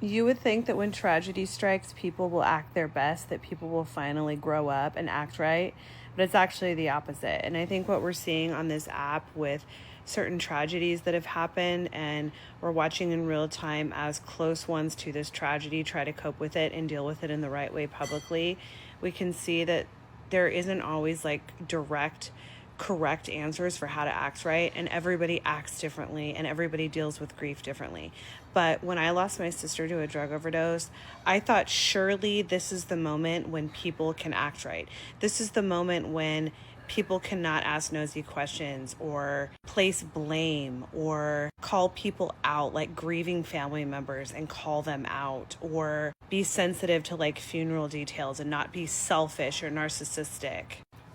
You would think that when tragedy strikes, people will act their best, that people will finally grow up and act right, but it's actually the opposite. And I think what we're seeing on this app with certain tragedies that have happened, and we're watching in real time as close ones to this tragedy try to cope with it and deal with it in the right way publicly, we can see that there isn't always like direct correct answers for how to act right, and everybody acts differently and everybody deals with grief differently. But when I lost my sister to a drug overdose, I thought surely this is the moment when people can act right. This is the moment when people cannot ask nosy questions or place blame or call people out, like grieving family members, and call them out, or be sensitive to like funeral details and not be selfish or narcissistic.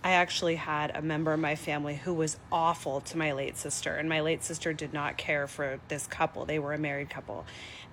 I actually had a member of my family who was awful to my late sister, and my late sister did not care for this couple. They were a married couple,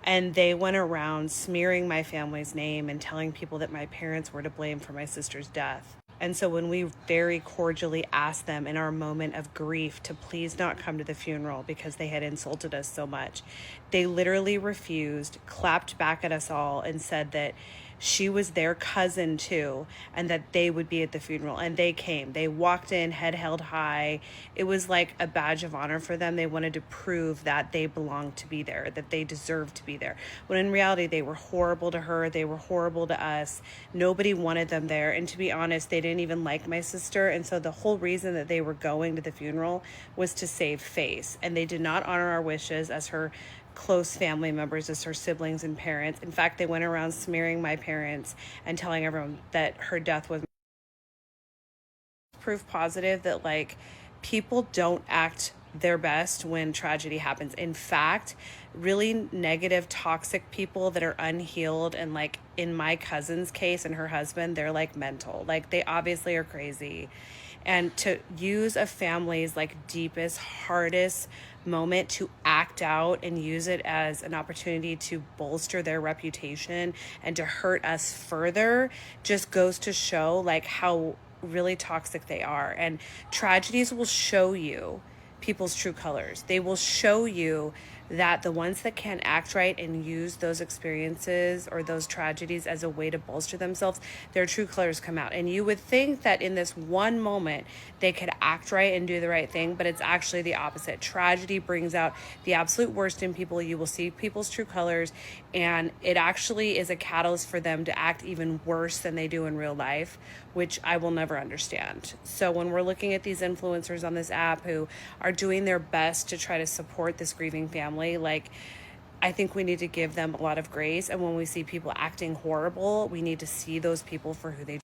and they went around smearing my family's name and telling people that my parents were to blame for my sister's death. And so when we very cordially asked them in our moment of grief to please not come to the funeral because they had insulted us so much, they literally refused, clapped back at us all, and said that she was their cousin too, and that they would be at the funeral. And they came. They walked in, head held high. It was like a badge of honor for them. They wanted to prove that they belonged to be there, that they deserved to be there. When in reality, they were horrible to her. They were horrible to us. Nobody wanted them there. And to be honest, they didn't even like my sister. And so the whole reason that they were going to the funeral was to save face. And they did not honor our wishes as her close family members, as her siblings and parents. In fact, they went around smearing my parents and telling everyone that her death was proof positive that like people don't act their best when tragedy happens. In fact, really negative, toxic people that are unhealed, and like in my cousin's case and her husband, they're like mental, like they obviously are crazy. And to use a family's like deepest, hardest moment to act out and use it as an opportunity to bolster their reputation and to hurt us further just goes to show like how really toxic they are. And tragedies will show you people's true colors. They will show you that the ones that can act right and use those experiences or those tragedies as a way to bolster themselves, their true colors come out. And you would think that in this one moment they could act right and do the right thing, but it's actually the opposite. Tragedy brings out the absolute worst in people. You will see people's true colors, and it actually is a catalyst for them to act even worse than they do in real life, which I will never understand. So when we're looking at these influencers on this app who are doing their best to try to support this grieving family, like I think we need to give them a lot of grace. And when we see people acting horrible, we need to see those people for who they